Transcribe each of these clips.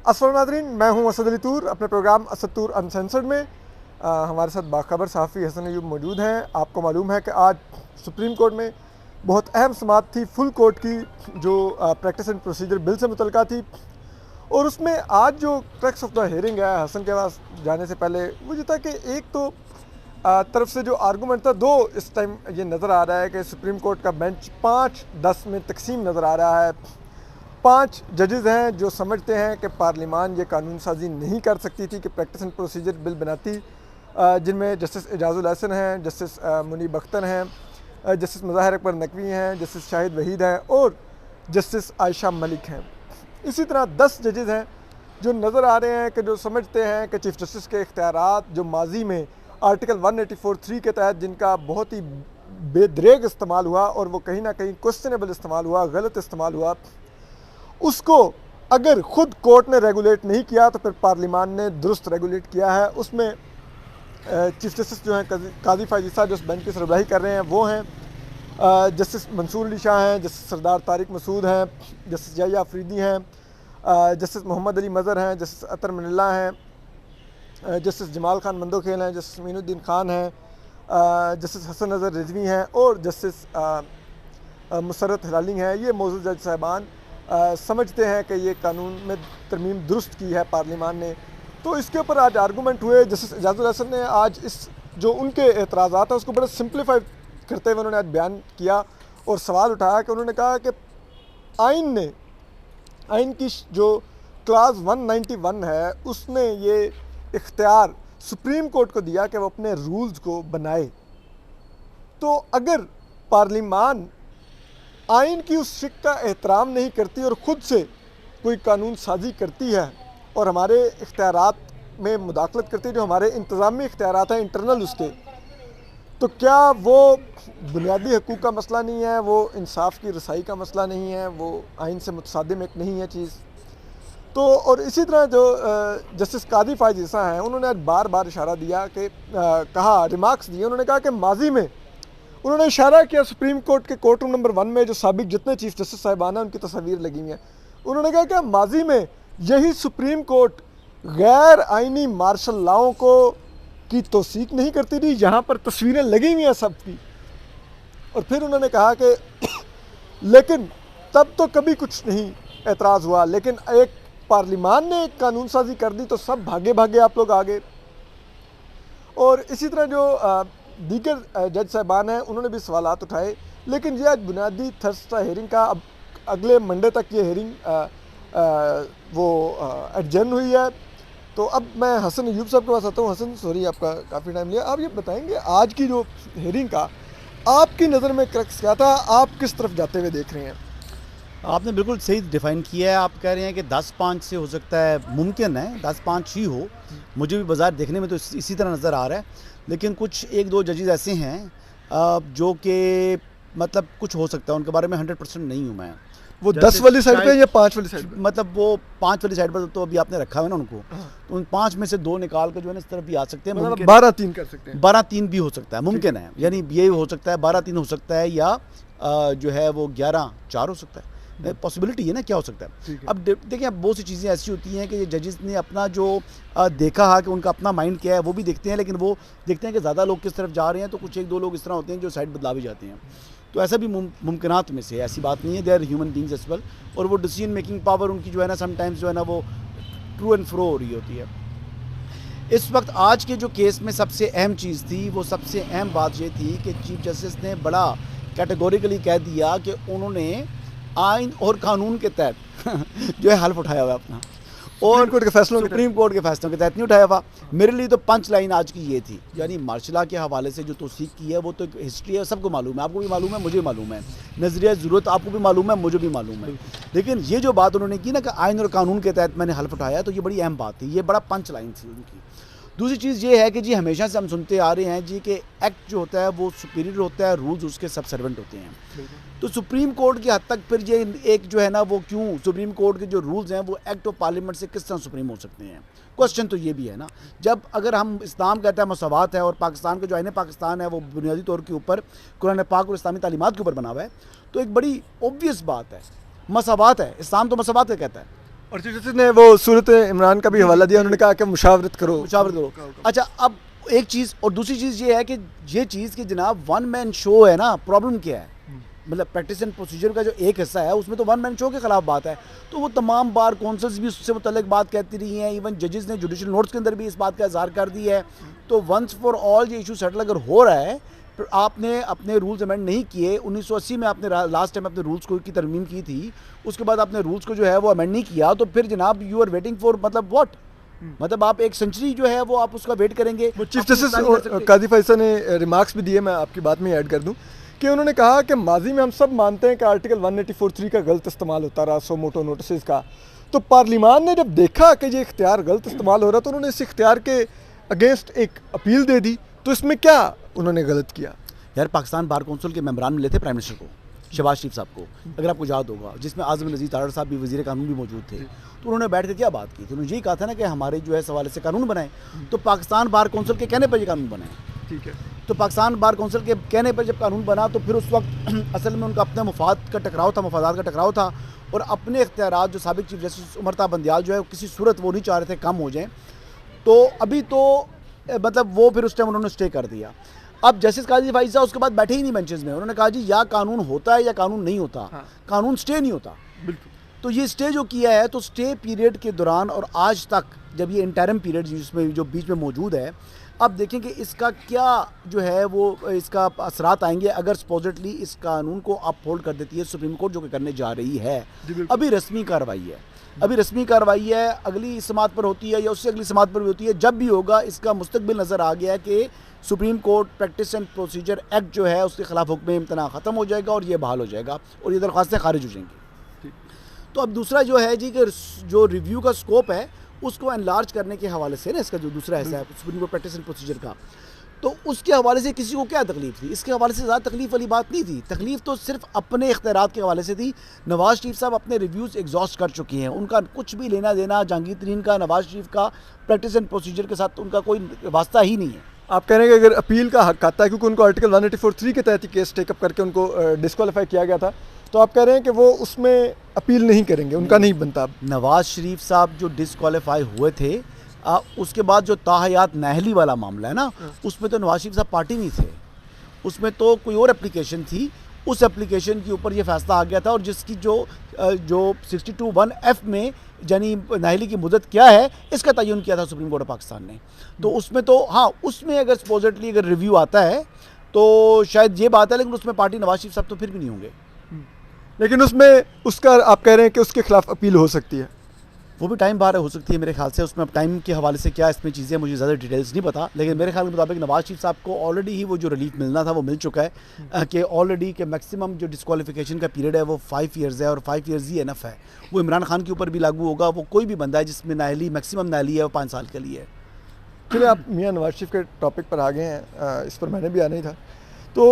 अस्सलाम नाज़रीन, मैं हूं असद अली तूर। अपने प्रोग्राम असद तूर अनसेंसर्ड में हमारे साथ बाखबर सहाफ़ी हसन अयूब मौजूद हैं। आपको मालूम है कि आज सुप्रीम कोर्ट में बहुत अहम समाअत थी फुल कोर्ट की, जो प्रैक्टिस एंड प्रोसीजर बिल से मुतल्लिका थी। और उसमें आज जो क्रक्स ऑफ द हियरिंग है, हसन के पास जाने से पहले वो ये था कि एक तो तरफ से जो आर्गूमेंट था, दो इस टाइम ये नज़र आ रहा है कि सुप्रीम कोर्ट का बेंच 5-10 में तकसीम नज़र आ रहा है। 5 जजेज़ हैं जो समझते हैं कि पार्लियामान ये कानून साजी नहीं कर सकती थी कि प्रैक्टिस एंड प्रोसीजर बिल बनाती, जिनमें जस्टिस एजाजुल हसन हैं, जस्टिस मुनीब अख्तर हैं, जस्टिस मुज़ाहिर अकबर नकवी हैं, जस्टिस शाहिद वहीद हैं और जस्टिस आयशा मलिक हैं। इसी तरह 10 जजेज़ हैं जो नज़र आ रहे हैं कि जो समझते हैं कि चीफ जस्टिस के इख्तियारात जो माजी में आर्टिकल 184(3) के तहत जिनका बहुत ही बेदरेग इस्तेमाल हुआ और वो कहीं ना कहीं क्वेश्चनेबल इस्तेमाल हुआ, गलत इस्तेमाल हुआ, उसको अगर ख़ुद कोर्ट ने रेगुलेट नहीं किया तो फिर पार्लियामान ने दुरुस्त रेगुलेट किया है। उसमें चीफ जस्टिस जो हैं काजी फायद ईसा जो इस बेंच की सरबराही कर रहे हैं वो हैं, जस्टिस मंसूर अली शाह हैं, जस्टिस सरदार तारिक मसूद हैं, जस्टिस याहिया अफरीदी हैं, जस्टिस मोहम्मद अली मज़हर हैं, जस्टिस अतर मनिल्ला हैं, जस्टिस जमाल खान मंदोखेल हैं, जस्टिस मीनुद्दीन खान हैं, जस्टिस हसन नज़र रिजवी हैं और जस्टिस मुसर्रत हिलाली हैं। ये मौजूद जज साहिबान समझते हैं कि ये कानून में तरमीम दुरुस्त की है पार्लियामान ने। तो इसके ऊपर आज आर्गूमेंट हुए। जस्टिस एजाजुल हसन ने आज इस जो उनके एतराज़ात हैं उसको बड़े सिंप्लीफाई करते हुए उन्होंने आज बयान किया और सवाल उठाया कि उन्होंने कहा कि आइन की जो क्लास 191 है उसने ये इख्तियार सुप्रीम कोर्ट को दिया कि वो अपने रूल्स को बनाए। तो अगर पार्लियामान आइन की उस शिक का एहतराम नहीं करती और ख़ुद से कोई कानून साजी करती है और हमारे इख्तियारात में मुदाखलत करती है, जो हमारे इंतज़ामी इख्तियारात हैं इंटरनल उसके, तो क्या वो बुनियादी हकूक़ का मसला नहीं है, वो इंसाफ की रसाई का मसला नहीं है, वो आइन से मुतसादिम एक नहीं है चीज़। तो और इसी तरह जो जस्टिस काजी फायद ईसा हैं उन्होंने आज बार बार इशारा दिया कि कहा, रिमार्क्स दिए। उन्होंने कहा कि माजी में उन्होंने इशारा किया सुप्रीम कोर्ट के कोर्ट रूम नंबर 1 में जो साबिक जितने चीफ जस्टिस साहिबान हैं उनकी तस्वीर लगी हुई हैं। उन्होंने कहा कि माजी में यही सुप्रीम कोर्ट गैर आइनी मार्शल लॉ को की तौसीक नहीं करती थी, यहाँ पर तस्वीरें लगी हुई हैं सबकी। और फिर उन्होंने कहा कि लेकिन तब तो कभी कुछ नहीं एतराज़ हुआ, लेकिन एक पार्लियामान ने एक कानून साजी कर दी तो सब भागे भागे आप लोग आ गए। और इसी तरह जो दीगर जज साहबान हैं उन्होंने भी सवालात उठाए, लेकिन ये आज बुनियादी थर्सडे हियरिंग का अब अगले मंडे तक ये हियरिंग वो एडजर्न हुई है। तो अब मैं हसन अयूब साहब के पास आता हूँ। हसन, सॉरी आपका काफ़ी टाइम लिया, आप ये बताएंगे आज की जो हियरिंग का आपकी नज़र में क्रक्स क्या था, आप किस तरफ जाते हुए देख रहे हैं? आपने बिल्कुल सही डिफ़ाइन किया है। आप कह रहे हैं कि 10-5 से हो सकता है, मुमकिन है 10-5 ही हो, मुझे भी बाज़ार देखने में तो इसी तरह नज़र आ रहा है। लेकिन कुछ 1-2 जजेस ऐसे हैं जो कि मतलब कुछ हो सकता है, उनके बारे में 100% नहीं हूँ मैं। वो 10 वाली साइड पे या 5 वाली साइड पे? मतलब वो 5 वाली साइड पर तो अभी आपने रखा है ना उनको, तो उन 5 में से 2 निकाल कर जो है ना इस तरफ भी आ सकते हैं। मतलब 12-3 कर सकते हैं। 12-3 भी हो सकता है, मुमकिन है। यानी ये हो सकता है 12-3 हो सकता है, या जो है वो 11-4 हो सकता है। पॉसिबिलिटी है ना, क्या हो सकता है। अब देखिए, अब बहुत सी चीज़ें ऐसी होती हैं कि जजेस ने अपना जो देखा है कि उनका अपना माइंड क्या है वो भी देखते हैं, लेकिन वो देखते हैं कि ज़्यादा लोग किस तरफ जा रहे हैं, तो कुछ 1-2 लोग इस तरह होते हैं जो साइड बदला भी जाते हैं। तो ऐसा भी मुमकिनात में से, ऐसी बात नहीं है, they are human beings as well. और वो डिसीजन मेकिंग पावर उनकी जो है ना समटाइम्स जो है ना वो ट्रू एंड फ्रो हो रही होती है। इस वक्त आज के जो केस में सबसे अहम चीज़ थी, वो सबसे अहम बात ये थी कि चीफ जस्टिस ने बड़ा कैटेगोरिकली कह दिया कि उन्होंने आइन और कानून के तहत जो है हल्फ उठाया हुआ अपना, और सुप्रीम कोर्ट के फैसलों के तहत नहीं उठाया हुआ। मेरे लिए तो पंच लाइन आज की ये थी, यानी मार्शल लॉ के हवाले से जो तौसीक की है वो तो एक हिस्ट्री है, सबको मालूम है, आपको भी मालूम है, मुझे भी मालूम है, नज़रिया ज़रूरत आपको भी मालूम है, मुझे भी मालूम है। लेकिन ये जो बात उन्होंने की ना कि आइन और कानून के तहत मैंने हल्फ उठाया, तो ये बड़ी अहम बात थी, ये बड़ा पंच लाइन थी उनकी। दूसरी चीज़ ये है कि जी हमेशा से हम सुनते आ रहे हैं जी कि एक्ट जो होता है वो सुपीरियर होता है, रूल्स उसके सबसर्वेंट होते हैं। तो सुप्रीम कोर्ट की हद तक फिर ये एक जो है ना वो क्यों सुप्रीम कोर्ट के जो रूल्स हैं वो एक्ट ऑफ पार्लियामेंट से किस तरह सुप्रीम हो सकते हैं। क्वेश्चन तो ये भी है ना, जब अगर हम इस्लाम कहता है मसवात है और पाकिस्तान का जो आईन पाकिस्तान है वो बुनियादी तौर के ऊपर कुरान पाक और इस्लामी तालीमात के ऊपर बना हुआ है, तो एक बड़ी ऑब्वियस बात है, मसवात है, इस्लाम तो मसवात का कहता है, और चीफ जस्टिस ने वो सूरत इमरान का भी हवाला दिया, उन्होंने कहा कि मुशावरत करो। अच्छा, अब एक चीज़ और दूसरी चीज़ ये है कि ये चीज़ कि जनाब वन मैन शो है ना, प्रॉब्लम क्या है, मतलब प्रैक्टिस एंड प्रोसीजर का जो एक हिस्सा है उसमें तो वन मैन शो के खिलाफ बात है। तो वो तमाम बार कौंसल्स भी उससे मुतल्लिक बात कहती रही हैं, इवन जजेस ने जुडिशल नोट्स के अंदर भी इस बात का इजहार कर दिया है। तो वंस फॉर ऑल ये इशू सेटल अगर हो रहा है, तो आपने अपने रूल्स अमेंड नहीं किए, 1980 में आपने लास्ट टाइम अपने रूल्स को की तरमीम की थी, उसके बाद आपने रूल्स को जो है वो अमेंड नहीं किया, तो फिर जनाब यू आर वेटिंग फॉर मतलब व्हाट, मतलब आप एक सेंचुरी जो है वो आप उसका वेट करेंगे। चीफ जस्टिस काजी फैसल ने रिमार्क्स भी दिए, मैं आपकी बात में ऐड कर दूं कि उन्होंने कहा कि माजी में हम सब मानते हैं कि आर्टिकल 184(3) का गलत इस्तेमाल होता रहा, सो मोटो नोटिस का। तो पार्लियामान ने जब देखा कि ये इख्तियार गलत इस्तेमाल हो रहा, तो उन्होंने इस इख्तियार के अगेंस्ट एक अपील दे दी। तो इसमें क्या उन्होंने गलत किया? यार, पाकिस्तान बार कौंसिल के मेंबरान मिले थे प्राइम मिनिस्टर को, शहबाज शरीफ साहब को, अगर आपको याद होगा, जिसमें आज़म नज़ीर तारड़ साहब भी वज़ीर कानून भी मौजूद थे। तो उन्होंने बैठ कर क्या बात की थी, उन्होंने यही कहा था ना कि हमारे जो है सवाल से कानून बनाएं। तो पाकिस्तान बार कौंसिल के कहने पर ये कानून बनाए, ठीक है। तो पाकिस्तान बार कौंसिल के कहने पर जब कानून बना, तो फिर उस वक्त असल में उनका अपने मफाद का टकराव था, मफादात का टकराव था, और अपने इख्तियारात जो साबिक चीफ जस्टिस उमर ता बंदियाल जो है किसी सूरत वो नहीं चाह रहे थे कम हो जाएँ। तो अभी तो मतलब वो फिर उस टाइम उन्होंने स्टे कर दिया। अब जस्टिस काजी फाइजा उसके बाद बैठे ही नहीं बेंचेस में, उन्होंने कहा जी या कानून होता है या कानून नहीं होता। हाँ। कानून स्टे नहीं होता। बिल्कुल। तो ये स्टे जो किया है, तो स्टे पीरियड के दौरान और आज तक जब ये इंटरम पीरियड जिसमें जो बीच में मौजूद है, अब देखें कि इसका क्या जो है वो इसका असरात आएंगे अगर सपोजिटली इस कानून को अपहोल्ड कर देती है सुप्रीम कोर्ट, जो कि करने जा रही है। अभी रस्मी कार्रवाई है, अभी रस्मी कार्रवाई है, अगली समात पर होती है या उससे अगली समात पर भी होती है। जब भी होगा, इसका मुस्तकबिल नज़र आ गया है कि supreme court practice and procedure act जो है उसके खिलाफ हुक्म इम्तना ख़त्म हो जाएगा और ये बहाल हो जाएगा और ये दरख्वास्तें खारिज हो जाएंगी। तो अब दूसरा जो है जी कि जो रिव्यू का स्कोप है उसको एनलार्ज करने के हवाले से ना, इसका जो दूसरा हिस्सा है supreme court practice and procedure का, तो उसके हवाले से किसी को क्या तकलीफ थी? इसके हवाले से ज़्यादा तकलीफ वाली बात नहीं थी। तकलीफ तो सिर्फ अपने इख्तियारात के हवाले से थी। नवाज़ शरीफ साहब अपने रिव्यूज़ एग्जॉस्ट कर चुके हैं, उनका कुछ भी लेना देना जहांगीर तरीन का, नवाज़ शरीफ का प्रैक्टिस एंड प्रोसीजर के साथ उनका कोई वास्ता ही नहीं है। आप कह रहे हैं कि अगर अपील का हक आता है, क्योंकि उनको आर्टिकल 184(3) के तहत ही केस टेकअप करके उनको डिस्क्वालीफाई किया गया था, तो आप कह रहे हैं कि वो उसमें अपील नहीं करेंगे, उनका नहीं बनता। नवाज़ शरीफ साहब जो डिस्क्वालीफाई हुए थे, उसके बाद जो ताहयात नाहली वाला मामला है ना, उसमें तो नवाज़ शरीफ साहब पार्टी नहीं थे, उसमें तो कोई और एप्लीकेशन थी। उस एप्लीकेशन के ऊपर ये फैसला आ गया था और जिसकी जो 62(1)(f) में यानी नाहली की मुद्दत क्या है इसका तयन किया था सुप्रीम कोर्ट ऑफ पाकिस्तान ने। तो उसमें तो हाँ, उसमें अगर सपोजिटली अगर रिव्यू आता है तो शायद ये बात है, लेकिन उसमें पार्टी नवाज़ शरीफ साहब तो फिर भी नहीं होंगे। लेकिन उसमें उसका आप कह रहे हैं कि उसके खिलाफ अपील हो सकती है, वो भी टाइम बार हो सकती है मेरे ख्याल से। उसमें अब टाइम के हवाले से क्या इसमें चीज़ें मुझे ज़्यादा डिटेल्स नहीं पता, लेकिन मेरे ख्याल के मुताबिक नवाज़ शरीफ साहब को ऑलरेडी ही वो जो रिलीफ मिलना था वो मिल चुका है कि ऑलरेडी के मैक्सिमम जो डिस्क्वालिफिकेशन का पीरियड है वो 5 ईयर्स है और 5 ईयर्स ही एनफ है। वो इमरान खान के ऊपर भी लागू होगा। वो कोई भी बंदा है जिसमें नाहली मैक्सिमम नाहली है वो 5 साल के लिए है। चलिए, आप मियाँ नवाज शरीफ के टॉपिक पर आ गए हैं, इस पर मैंने भी आना ही था। तो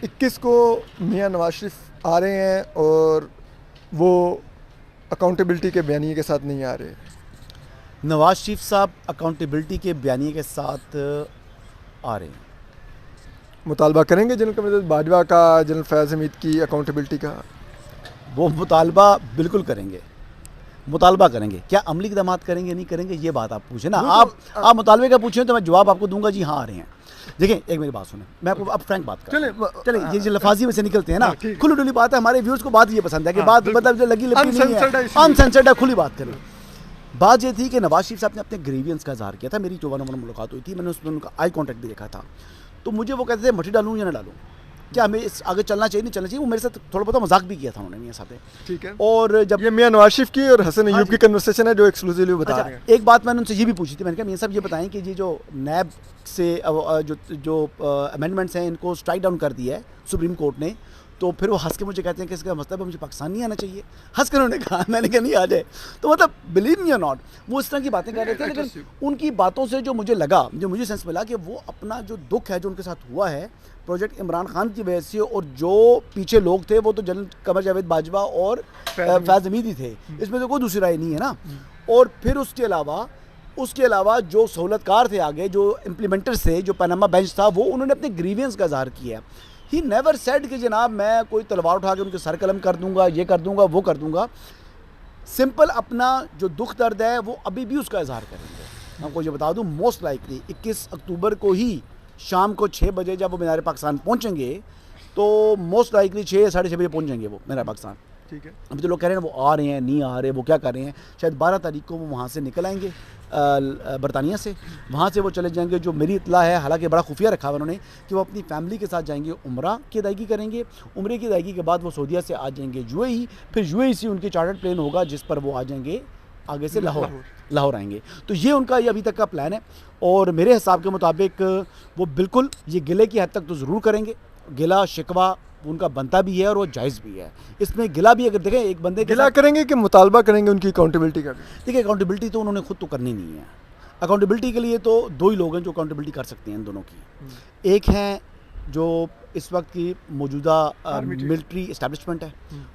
21 को मियाँ नवाज शरीफ आ रहे हैं और वो अकाउंटेबिलिटी के बयानिए के साथ नहीं आ रहे। नवाज शरीफ साहब अकाउंटेबिलिटी के बयानिए के साथ आ रहे हैं। मुतालबा करेंगे जनरल कमिश्नर बाजवा का, जनरल फैज़ हमीद की अकाउंटेबिलिटी का? वो मुतालबा बिल्कुल करेंगे, मुतालबा करेंगे। क्या अमली इक़दामात करेंगे नहीं करेंगे ये बात आप पूछे ना, आप मुतालबे का पूछें तो मैं जवाब आपको दूंगा जी हाँ आ रहे हैं। देखिए, एक मेरी बात सुने, मैं आपको अब फ्रैंक बात कर चले ये जो लफाजी में से निकलते हैं ना, खुली डुली बात है। हमारे व्यूअर्स को बात ये पसंद है कि बात मतलब जो लगी लिपटी नहीं है, अनसेंसर्ड है, खुली बात करें। बात ये थी कि नवाज शरीफ साहब ने अपने ग्रीवियंस का इज़हार किया था। मेरी जो 1-on-1 मुलाकात हुई थी, मैंने उसमें उनका आई कॉन्टैक्ट भी देखा था। तो मुझे वो कहते थे मट्टी डालूँ या ना डालूँ, क्या हमें इस आगे चलना चाहिए नहीं चलना चाहिए। वो मेरे साथ थोड़ा बहुत मजाक भी किया था उन्होंने मियाँ साहब ने। ठीक है। और जब ये मियाँ नवाज शरीफ की और हसन अय्यूब की कन्वर्सेशन है जो एक्सक्लूसिवली बता रहे हैं। एक बात मैंने उनसे ये भी पूछी थी, मैंने कहा मियाँ साहब ये बताएं कि ये जो नैब से जो अमेंडमेंट्स हैं इनको स्ट्राइक डाउन कर दिया है सुप्रीम कोर्ट ने, तो फिर वो हंस के मुझे कहते हैं कि इसका मतलब है मुझे पाकिस्तान नहीं आना चाहिए। हंस कर उन्होंने कहा, मैंने कहा नहीं आ जाए। तो मतलब बिलीव मी और नॉट, वो इस तरह की बातें कर रहे थे, लेकिन उनकी बातों से जो मुझे लगा, जो मुझे सेंस मिला कि वो अपना जो दुख है जो उनके साथ हुआ है प्रोजेक्ट इमरान खान की वजह से, और जो पीछे लोग थे वो तो जनरल कमर जावेद बाजवा और फैज़ हमीद ही थे, इसमें तो कोई दूसरी राय नहीं है ना। और फिर उसके अलावा जो सहूलतकार थे आगे, जो इम्प्लीमेंटर्स थे, जो पनामा बेंच था, वो उन्होंने अपने ग्रीवियंस का इज़हार किया। ही नेवर सेड कि जनाब मैं कोई तलवार उठा के उनके सर कलम कर दूंगा, ये कर दूंगा, वो कर दूंगा। सिंपल अपना जो दुख दर्द है वो अभी भी उसका इजहार करेंगे। आपको ये बता दूं, मोस्ट लाइकली 21 अक्टूबर को ही शाम को 6 बजे जब वो मीनार पाकिस्तान पहुंचेंगे तो मोस्ट लाइकली 6 साढ़े 6 बजे पहुंच जाएंगे वो मीनार पाकिस्तान। ठीक है। अभी तो लोग कह रहे हैं वो आ रहे हैं, नहीं आ रहे, वो क्या कर रहे हैं, शायद 12 तारीख को वो वहाँ से निकल आएंगे बरतानिया से। वहाँ से वो चले जाएंगे, जो मेरी इतला है, हालांकि बड़ा खुफिया रखा हुआ उन्होंने, कि वो अपनी फैमिली के साथ जाएंगे, उम्रा की अदायगी करेंगे। उम्रे की अदायगी के बाद वो सऊदीया से आ जाएंगे यूएई, फिर यूएई से उनके चार्टर्ड प्लेन होगा जिस पर वो आ जाएंगे आगे से लाहौर आएंगे। तो ये उनका ये अभी तक का प्लान है और मेरे हिसाब के मुताबिक वो बिल्कुल ये गिले की हद तक तो ज़रूर करेंगे। गिला शिकवा उनका बनता भी है और वो जायज़ भी है। इसमें गिला भी अगर देखें एक बंदे गिला करेंगे कि मुतालबा करेंगे उनकी अकाउंटेबिलिटी का? देखिए अकाउंटेबिलिटी तो उन्होंने खुद तो करनी नहीं है। अकाउंटेबिलिटी के लिए तो 2 ही लोग हैं जो अकाउंटेबिलिटी कर सकते हैं इन दोनों की। एक हैं जो इस वक्त की मौजूदा मिलिट्री इस्टेब्लिशमेंट है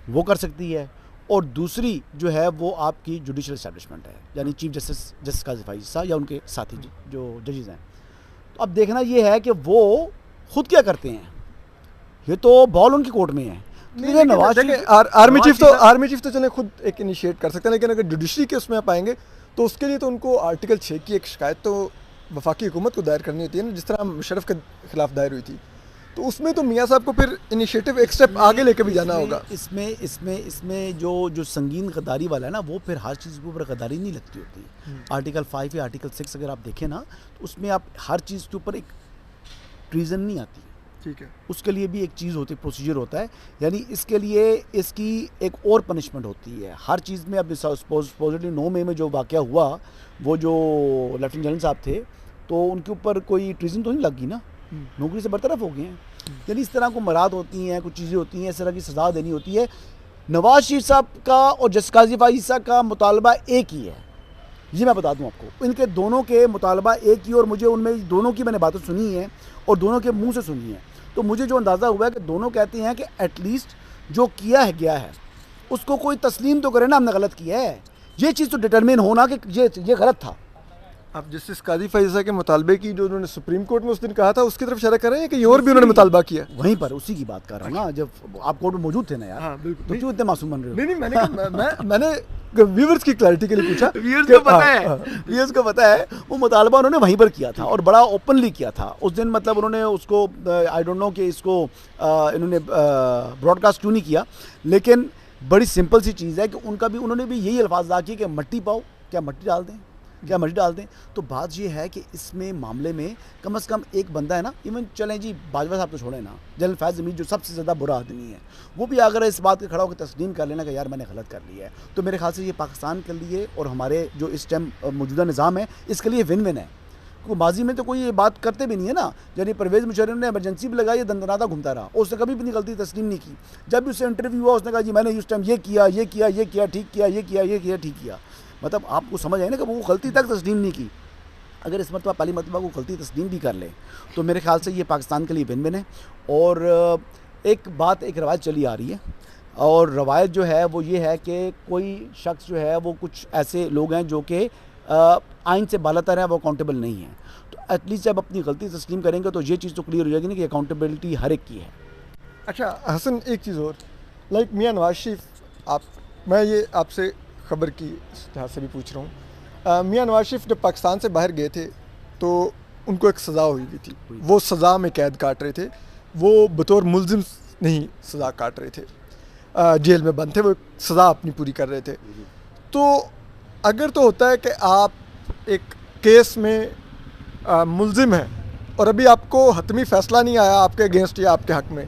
वो कर सकती है, और दूसरी जो है वो आपकी जुडिशल इस्टेब्लिशमेंट है, यानी चीफ जस्टिस काजी फाइज साहब या उनके साथी जो जजेस हैं। तो अब देखना ये है कि वो खुद क्या करते हैं, ये तो बॉल उनकी कोर्ट में है। आर्मी चीफ तो चले खुद एक इनिशिएट कर सकते हैं, लेकिन अगर जुडिशरी के उसमें आप आएंगे तो उसके लिए तो उनको आर्टिकल 6 की एक शिकायत तो वफाकी हुकूमत को दायर करनी होती है ना, जिस तरह मुशर्रफ के खिलाफ दायर हुई थी। तो उसमें तो मियाँ साहब को फिर इनिशिएटिव एक स्टेप आगे लेके भी जाना होगा। इसमें जो संगीन गद्दारी वाला है ना, वो फिर हर चीज़ के ऊपर गद्दारी नहीं लगती होती। आर्टिकल 5 या आर्टिकल 6 अगर आप देखें ना, तो उसमें आप हर चीज़ के ऊपर एक ट्रीजन नहीं आती। ठीक है। उसके लिए भी एक चीज़ होती है, प्रोसीजर होता है, यानी इसके लिए इसकी एक और पनिशमेंट होती है हर चीज़ में। अब सपोजिटली 9 मई में जो वाक़या हुआ, वो जो लेफ्टिनेंट जनरल साहब थे, तो उनके ऊपर कोई ट्रीजन तो नहीं लगी ना, नौकरी से बरतरफ हो गए हैं। यानी इस तरह को मराद होती हैं, कुछ चीज़ें होती हैं, इस तरह की सज़ा देनी होती है। नवाज शरीफ साहब का और जस्टिस काजी फाइज साहब का मुतालबा एक ही है, ये मैं बता दूं आपको। इनके दोनों के मुतालबा एक ही, और मुझे उनमें दोनों की मैंने बातें सुनी हैं और दोनों के मुंह से सुनी है, तो मुझे जो अंदाज़ा हुआ है कि दोनों कहते हैं कि एटलीस्ट जो किया है गया है उसको कोई तस्लीम तो करे ना, हमने गलत किया है। ये चीज़ तो डिटरमिन होना कि ये गलत था। अब जस्टिस काजी फैज़ा के मुतालबे की जो उन्होंने सुप्रीम कोर्ट में उस दिन कहा था, उसकी तरफ इशारा कर रहे हैं कि और भी उन्होंने मुतालबा किया? वहीं पर उसी की बात कर रहा हूँ ना, जब आप कोर्ट में मौजूद थे ना यार। हाँ, बिल्कुल। तो क्यों इतने मासूम बन रहे हो? नहीं, मैंने व्यूअर्स की क्लैरिटी के लिए पूछा। व्यूअर्स को पता है वो मुतालबा उन्होंने वहीं पर किया था और बड़ा ओपनली किया था उस दिन। मतलब उन्होंने उसको आई डोंट नो कि इसको इन्होंने ब्रॉडकास्ट क्यों नहीं किया, लेकिन बड़ी सिंपल सी चीज़ है कि उन्होंने भी यही अल्फाज अदा किए कि मट्टी पाओ, क्या मट्टी डाल दें। तो बात ये है कि इसमें मामले में कम से कम एक बंदा है ना, इवन चलें जी बाजवा साहब तो छोड़े ना, जनरल फैज़ हमीद जो सबसे ज़्यादा बुरा आदमी है, वो भी अगर इस बात के खड़ा होकर तस्लीम कर लेना कि यार मैंने गलत कर लिया है, तो मेरे ख्याल से ये पाकिस्तान के लिए और हमारे जो इस टाइम मौजूदा निज़ाम है इसके लिए विन विन है। क्योंकि माजी में तो कोई ये बात करते भी नहीं है ना। यानी परवेज़ मुशर्रफ ने एमरजेंसी भी लगाई, दंदनाता घूमता रहा, उसने कभी भी गलती तस्लीम नहीं की। जब भी उससे इंटरव्यू हुआ उसने कहा जी मैंने उस टाइम ये किया, ठीक किया। मतलब आपको समझ आए ना कि वो गलती तक तस्लीम नहीं की। अगर इस मरतबा पहली मरतबा को गलती तस्लीम भी कर ले तो मेरे ख्याल से ये पाकिस्तान के लिए विन विन है। और एक रवायत चली आ रही है, और रवायत जो है वो ये है कि कोई शख्स जो है वो कुछ ऐसे लोग हैं जो कि आइन से बालातर है, वो अकाउंटेबल नहीं है। तो एटलीस्ट जब अपनी गलती तस्लीम करेंगे तो ये चीज़ तो क्लियर हो जाएगी ना कि अकाउंटेबिलिटी हर एक की है। अच्छा हसन, एक चीज़ और, लाइक मियाँ नवाज शरीफ, मैं ये आपसे खबर की लिहाज से भी पूछ रहा हूँ, मियाँ नवाज शरीफ जब पाकिस्तान से बाहर गए थे तो उनको एक सज़ा हुई थी, वो सज़ा में कैद काट रहे थे, वो बतौर मुल्जिम नहीं सज़ा काट रहे थे, जेल में बंद थे, वो सज़ा अपनी पूरी कर रहे थे। तो अगर तो होता है कि आप एक केस में मुल्जिम हैं और अभी आपको हतमी फ़ैसला नहीं आया आपके अगेंस्ट या आपके हक़ में,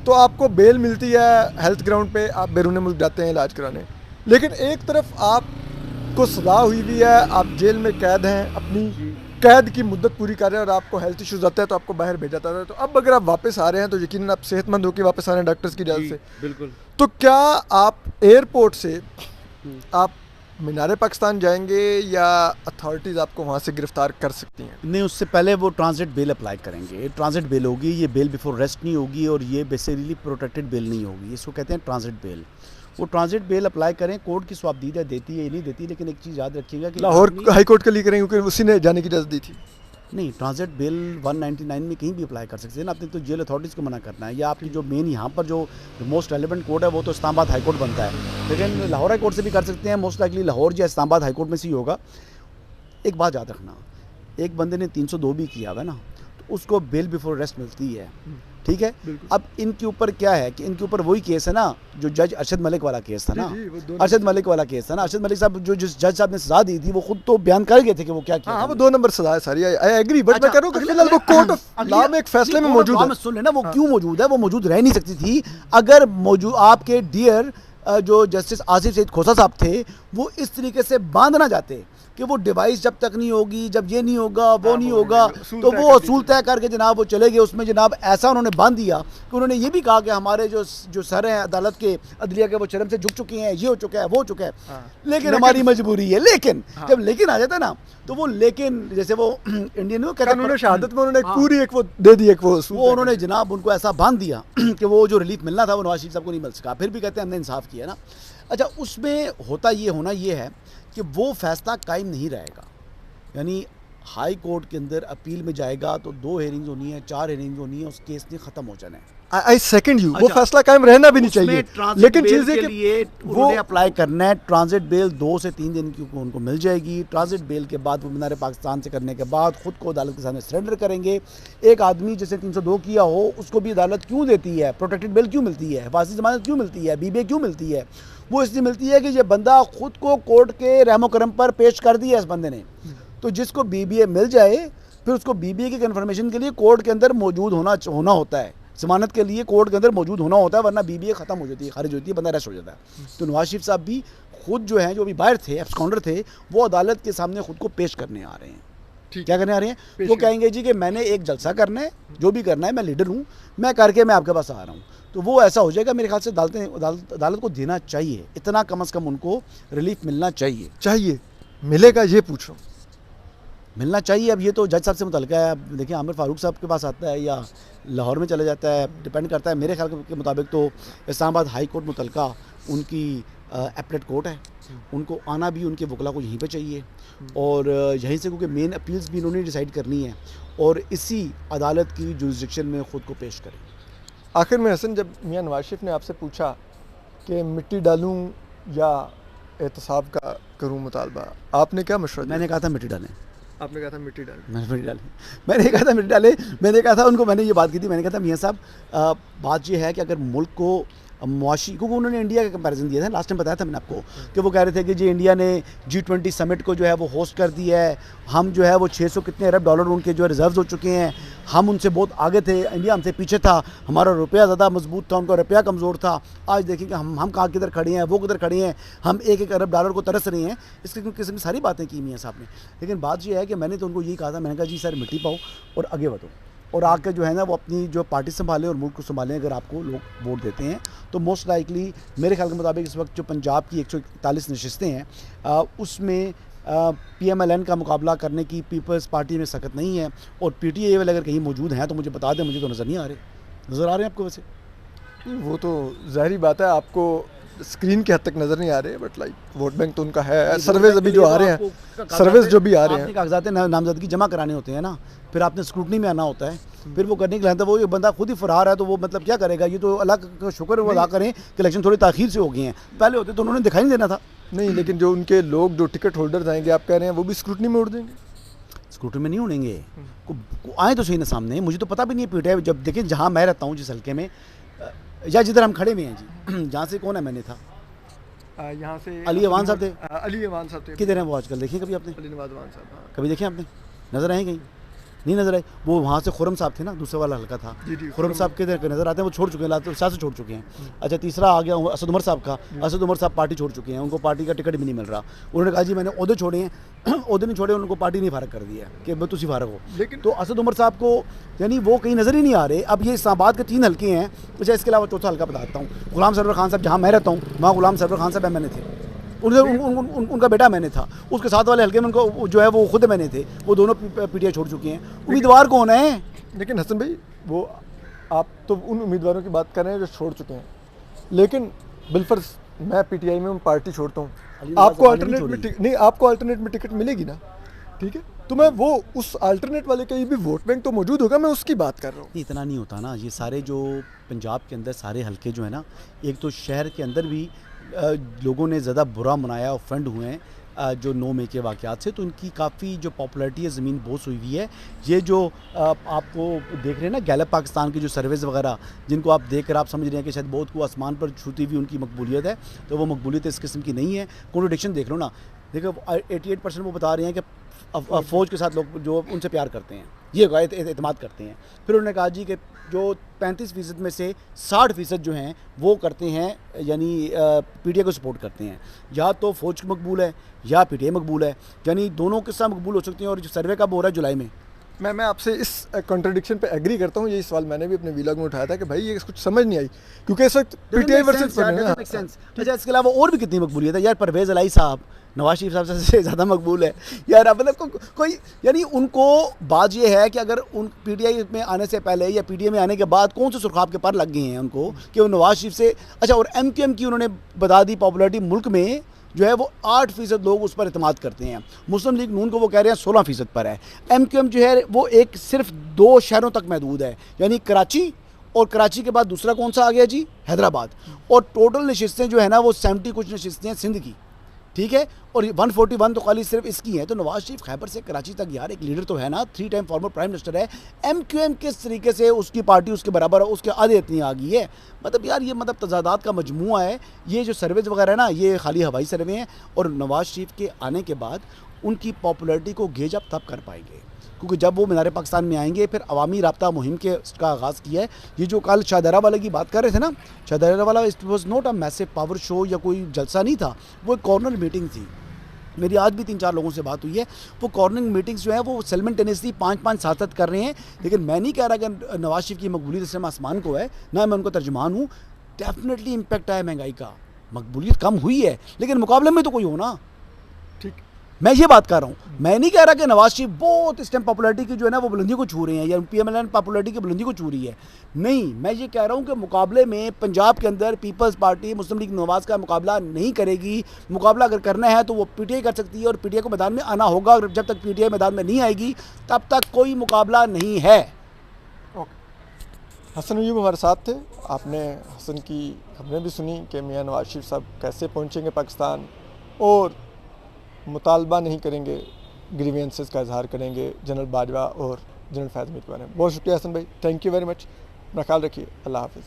तो आपको बेल मिलती है, हेल्थ ग्राउंड पे आप बैरून मुल्क जाते हैं इलाज कराने, लेकिन एक तरफ आपको सज़ा हुई भी है, आप जेल में कैद हैं, अपनी कैद की मुद्दत पूरी कर रहे हैं और आपको हेल्थ इश्यूज़ आते हैं तो आपको बाहर भेजा जाता है। तो अब अगर आप वापस आ रहे हैं तो यकीनन आप सेहतमंद होकर वापस आ रहे हैं डॉक्टर्स की इजाज़त से, बिल्कुल। तो क्या आप एयरपोर्ट से आप मीनार पाकिस्तान जाएंगे या अथॉरिटीज़ आपको वहाँ से गिरफ्तार कर सकती हैं? नहीं, उससे पहले वो ट्रांजिट बेल अप्लाई करेंगे। ट्रांजिट बेल होगी, ये बेल बिफोर रेस्ट नहीं होगी और ये बेसिकली प्रोटेक्टेड बेल नहीं होगी, इसको कहते हैं ट्रांजिट बेल। वो ट्रांजिट बेल अप्लाई करें, कोर्ट की स्वाबदीदा देती है या नहीं देती, लेकिन एक चीज़ याद रखिएगा कि लाहौर हाई कोर्ट के लिए करेंगे क्योंकि उसी ने जाने की इजाज़त दी थी। नहीं, ट्रांजिट बेल 199 में कहीं भी अप्लाई कर सकते हैं ना, आपने तो जेल अथॉरिटीज़ को मना करना है, या आपकी जो मेन यहाँ पर जो मोस्ट रेलेवेंट कोर्ट है वो तो इस्लामाबाद हाई कोर्ट बनता है, लेकिन लाहौर हाई कोर्ट से भी कर सकते हैं, मोस्ट लाइकली लाहौर या इस्लामाबाद हाई कोर्ट में से ही होगा। एक बात याद रखना, एक बंदे ने 302 भी किया हुआ है ना, तो उसको बेल बिफोर अरेस्ट मिलती है, ठीक है। अब इनके ऊपर क्या है कि इनके ऊपर वही केस है ना जो जज अरशद मलिक वाला केस था ना, अरशद मलिक वाला केस था ना, अरशद मलिक साहब जो जिस जज साहब ने सजा दी थी वो खुद तो बयान कर गए थे कि वो क्या किया। हाँ, वो 2 नंबर सजा है सारी, आई एग्री, बट मैं कह रहा हूँ कि फिलहाल वो कोर्ट ऑफ लॉ में एक फैसले में मौजूद है। सुन लेना, वो क्यों मौजूद है, वो मौजूद रह नहीं सकती थी अगर मौजूद आपके डियर जो जस्टिस आसिफ सईद खोसा साहब थे वो इस तरीके से बांध ना जाते कि वो डिवाइस जब तक नहीं होगी, जब ये नहीं होगा, वो नहीं होगा, तो वो असूल तय करके जनाब वो चले गए। उसमें जनाब ऐसा उन्होंने बांध दिया कि उन्होंने ये भी कहा कि हमारे जो सर हैं अदालत के अदलिया के वो चरम से झुक चुके हैं, ये हो चुका है, वो हो चुका है, लेकिन हमारी मजबूरी है। लेकिन जब लेकिन आ जाता है ना, तो वो लेकिन जैसे वो इंडियन कानून शहादत में उन्होंने पूरी एक वो दे दी, एक वो उन्होंने जनाब उनको ऐसा बांध दिया कि वो जो रिलीफ मिलना था वो नवाज शरीफ साहब को नहीं मिल सका। फिर भी कहते हैं हमने इंसाफ किया ना। अच्छा, उसमें होना ये है कि वो फैसला कायम नहीं रहेगा, यानी हाई कोर्ट के अंदर अपील में जाएगा तो 2 हेयरिंग्स होनी है, 4 हेयरिंग्स होनी है, उस केस ने खत्म हो जाना है। आई सेकंड यू, वो फैसला कायम रहना भी नहीं चाहिए, लेकिन चीजें के लिए वो अप्लाई करना है। ट्रांजिट बेल 2 से 3 दिन की उनको मिल जाएगी। ट्रांजिट बेल के बाद वो मीनार पाकिस्तान से करने के बाद खुद को अदालत के सामने सरेंडर करेंगे। एक आदमी जिसे 302 किया हो उसको भी अदालत क्यों देती है, प्रोटेक्टेड बेल क्यों मिलती है, हिफाजती जमानत क्यों मिलती है, बीबीए क्यों मिलती है? वो इसलिए मिलती है कि ये बंदा खुद को कोर्ट के रहमो करम पर पेश कर दिया इस बंदे ने, तो जिसको बीबीए मिल जाए फिर उसको बीबीए की कन्फर्मेशन के लिए कोर्ट के अंदर मौजूद होना होता है, जमानत के लिए कोर्ट के अंदर मौजूद होना होता है, वरना बीबीए खत्म हो जाती है, खारिज होती है, बंदा अरेस्ट हो जाता है। तो नवाज शरीफ साहब भी खुद जो हैं, जो अभी बाहर थे, एब्सकॉन्डर थे, वो अदालत के सामने खुद को पेश करने आ रहे हैं। क्या करने आ रहे हैं? वो कहेंगे जी कि मैंने एक जलसा करना है, जो भी करना है, मैं लीडर हूँ, मैं करके मैं आपके पास आ रहा हूँ। तो वो ऐसा हो जाएगा। मेरे ख्याल से अदालत को देना चाहिए, इतना कम से कम उनको रिलीफ मिलना चाहिए। मिलेगा ये पूछो, मिलना चाहिए। अब ये तो जज साहब से मुतल्लिका है। अब देखिए आमिर फारूक साहब के पास आता है या लाहौर में चला जाता है, डिपेंड करता है। मेरे ख्याल के मुताबिक तो इस्लामाबाद हाई कोर्ट मुतल्लिका उनकी एपलेट कोर्ट है, उनको आना भी उनके वकला को यहीं पे चाहिए, और यहीं से क्योंकि मेन अपील्स भी इन्होंने डिसाइड करनी है, और इसी अदालत की जुरिसडिक्शन में ख़ुद को पेश करें। आखिर में हसन, जब मियां नवाज शरीफ ने आपसे पूछा कि मिट्टी डालूं या एहतसाब का करूं मुतालबा, आपने क्या मशवरा दिया? मैंने कहा था मिट्टी डालें। आपने कहा था मिट्टी डालें? मैंने कहा था मिट्टी डालें। मैंने कहा था उनको, मैंने ये बात की थी, मैंने कहा था मियां साहब बात ये है कि अगर मुल्क को मुआशी, क्योंकि उन्होंने इंडिया का कंपैरिजन दिया था, लास्ट टाइम बताया था मैंने आपको कि वो कह रहे थे कि जी इंडिया ने G20 समिट को जो है वो होस्ट कर दिया है, हम जो है वो 600 कितने अरब डॉलर उनके जो है रिजर्व हो चुके हैं, हम उनसे बहुत आगे थे, इंडिया हमसे पीछे था, हमारा रुपया ज़्यादा मजबूत था, उनका रुपया कमज़ोर था। आज देखिए कि हम कहाँ किधर खड़े हैं, वो किधर खड़े हैं, हम 1-1 अरब डॉलर को तरस रहे हैं। इसके किस्म की सारी बातें की मियां साहब ने, लेकिन बात ये है कि मैंने तो उनको यही कहा था, मैंने कहा जी सर मिट्टी पाओ और आगे बढ़ो, और आके जो है ना वो अपनी जो पार्टी संभालें और मुल्क को संभालें। अगर आपको लोग वोट देते हैं तो मोस्ट लाइकली मेरे ख्याल के मुताबिक इस वक्त जो पंजाब की 141 नशिस्तें हैं उसमें PMLN का मुकाबला करने की पीपल्स पार्टी में सख्त नहीं है, और PTI वाले अगर कहीं मौजूद हैं तो मुझे बता दें, मुझे तो नज़र नहीं आ रहे। नज़र आ रहे हैं आपको? वैसे वो तो ज़ाहिरी बात है, आपको स्क्रीन के हद तक नज़र नहीं आ रहे, बट लाइक वोट बैंक तो उनका है। सर्वेज अभी जो आ रहे हैं, सर्वेज जो भी आ रहे हैं, कागजात नामजदगी जमा कराने होते हैं ना, फिर आपने स्क्रूटनी में आना होता है, फिर वो करने के लिए वो ये बंदा खुद ही फरार है, तो वो मतलब क्या करेगा? ये तो अल्लाह का शुक्र वो अदा करें कि इलेक्शन थोड़ी ताख़ीर से हो गए हैं, पहले होते तो उन्होंने दिखाई नहीं देना था। नहीं, लेकिन जो उनके लोग जो टिकट होल्डर्स आएंगे, आप कह रहे हैं वो भी स्क्रूटनी में उड़ देंगे? स्क्रूटनी में नहीं उड़ेंगे, आए तो सही ना सामने। मुझे तो पता भी नहीं PTI, जब देखें जहाँ मैं रहता हूँ जिस हल्के में, या जिधर हम खड़े हुए हैं जी, जहाँ से कौन है मैंने था, यहाँ से अली अवान साहब थे। अली अवान साहब थे। किधर हैं वो आजकल? देखिए कभी आपने अली नवाज अवान साहब कभी देखे आपने? नज़र आए कहीं? नहीं नज़र आए। वो वहाँ से खुरम साहब थे ना, दूसरे वाला हल्का था। खुरम साहब किधर नज़र आते हैं? वो छोड़ चुके हैं, तो से छोड़ चुके हैं। अच्छा, तीसरा आ गया असद उमर साहब का। असद उमर साहब पार्टी छोड़ चुके हैं, उनको पार्टी का टिकट भी नहीं मिल रहा। उन्होंने कहा जी मैंने ओहदे छोड़े हैं, ओहदे नहीं छोड़े, उनको पार्टी नहीं फारग कर दिया कि मैं तुसी फारग हो। लेकिन तो असद उमर साहब को यानी वो कहीं नज़र ही नहीं आ रहे। अब ये इस्लामाबाद के 3 हल्के हैं, अच्छा इसके अलावा चौथा हल्का बताता हूँ, गुलाम सरवर खान साहब जहाँ मैं रहता हूँ, वहाँ गुलाम सरवर खान साहब मैंने थे, उनका बेटा मैंने था। उसके साथ वाले हल्के में उनको जो है वो खुद मैंने थे। वो दोनों PTI छोड़ चुके हैं। उम्मीदवार कौन है? लेकिन हसन भाई, वो आप तो उन उम्मीदवारों की बात कर रहे हैं जो छोड़ चुके हैं, लेकिन बिलफर्ज मैं PTI में पार्टी छोड़ता हूँ, आपको अल्टरनेट में टिकट मिलेगी ना, ठीक है? तो मैं वो उस अल्टरनेट वाले कहीं भी वोट बैंक तो मौजूद होगा, मैं उसकी बात कर रहा हूँ। इतना नहीं होता ना, ये सारे जो पंजाब के अंदर सारे हलके जो है ना, एक तो शहर के अंदर भी लोगों ने ज़्यादा बुरा मनाया, ऑफेंड हुए हैं जो 9 मई के वाक़यात से, तो इनकी काफ़ी जो पॉपुलैरिटी है ज़मीन बोस हुई हुई है। ये जो आपको देख रहे हैं ना गैलप पाकिस्तान की जो सर्वेज़ वगैरह, जिनको आप देख कर आप समझ रहे हैं कि शायद बहुत को आसमान पर छूती हुई उनकी मकबूलियत है, तो वो मकबूलियत इस किस्म की नहीं है। कॉन्ट्रडिक्शन देख लो ना, देखो 88% वो बता रहे हैं कि फ़ौज के साथ लोग जो उनसे प्यार करते हैं, ये एतमाद करते हैं। फिर उन्होंने कहा जी कि जो 35% में से 60% जो हैं वो करते हैं, यानी पीटीआई को सपोर्ट करते हैं। या तो फ़ौज मकबूल है या पीटीआई मकबूल है, यानी दोनों के साथ मकबूल हो सकते हैं। और जो सर्वे कब हो रहा है जुलाई में। मैं आपसे इस कॉन्ट्रडिक्शन पे एग्री करता हूँ। यही सवाल मैंने भी अपने व्लॉग में उठाया था कि भाई ये कुछ समझ नहीं आई, क्योंकि इस वक्त पीटीआई वर्सेस अच्छा, इसके अलावा और भी कितनी मकबूलियत है यार। परवेज़ इलाही साहब नवाज शरीफ साहब से ज़्यादा मकबूल है यार। मतलब कोई यानी उनको बात ये है कि अगर उन पीटीआई में आने से पहले या पीटीआई में आने के बाद कौन से सुरखाब के पर लग गए हैं उनको कि वो नवाज शरीफ से। अच्छा, और एमक्यूएम की उन्होंने बता दी पॉपुलैरिटी मुल्क में जो है वो 8% लोग उस पर इत्मीनान करते हैं। मुस्लिम लीग नून को वो कह रहे हैं 16% पर है। एमक्यूएम जो है वो एक सिर्फ 2 शहरों तक महदूद है, यानी कराची, और कराची के बाद दूसरा कौन सा आ गया जी, हैदराबाद। और टोटल नशिस्तें जो है ना वो 70 कुछ नशिस्तें हैं सिंध की, ठीक है, और 141 तो खाली सिर्फ इसकी है। तो नवाज शरीफ खैबर से कराची तक यार एक लीडर तो है ना, 3 टाइम फॉर्मर प्राइम मिनिस्टर है। एमक्यूएम किस तरीके से उसकी पार्टी उसके बराबर उसके आधे इतनी आ गई है। मतलब यार ये मतलब तजादात का मजमुआ है। ये जो सर्वेज वगैरह है ना, ये खाली हवाई सर्वे हैं। और नवाज शरीफ के आने के बाद उनकी पॉपुलैरिटी को गेज अप तब कर पाएंगे, क्योंकि जब वो मीनार पाकिस्तान में आएंगे। फिर अवामी राब्ता मुहिम का आगाज़ किया है। ये जो कल शाहदरा वाले की बात कर रहे थे ना, शाहदरा वाला it was not a massive power show या कोई जलसा नहीं था, वो एक कॉर्नर मीटिंग थी। मेरी आज भी 3-4 लोगों से बात हुई है। वो कॉर्नर मीटिंग्स जो है वो साइमल्टेनियसली 5-5 7 कर रहे हैं। लेकिन मैं नहीं कह रहा कि नवाज शरीफ की मकबूलियत इस समय आसमान को है, ना मैं उनको तर्जुमान हूँ। डेफिनेटली इम्पैक्ट आया महंगाई का, मकबूलियत कम हुई है, लेकिन मुकाबले में तो कोई हो ना। ठीक, मैं ये बात कर रहा हूँ। मैं नहीं कह रहा कि नवाज शरीफ बहुत इस टाइम पॉपुलैरिटी की जो है ना वो बुलंदी को छू रहे हैं, या पीएमएलएन पॉपुलैरिटी की बुलंदी को छू रही है। नहीं, मैं ये कह रहा हूँ कि मुकाबले में पंजाब के अंदर पीपल्स पार्टी मुस्लिम लीग नवाज का मुकाबला नहीं करेगी। मुकाबला अगर करना है तो वो पीटीआई कर सकती है, और पीटीआई को मैदान में आना होगा। और जब तक पीटीआई मैदान में नहीं आएगी तब तक कोई मुकाबला नहीं है। ओके, हसन अय्यूब हमारे साथ थे। आपने हसन की खबरें भी सुनी कि मियां नवाज शरीफ साहब कैसे पहुँचेंगे पाकिस्तान, और मुतालबा नहीं करेंगे, ग्रीवियंसेस का इजहार करेंगे जनरल बाजवा और जनरल फैज़ मीर के बारे में। बहुत शुक्रिया हसन भाई, थैंक यू वेरी मच। अपना ख्याल रखिए, अल्लाह हाफिज़।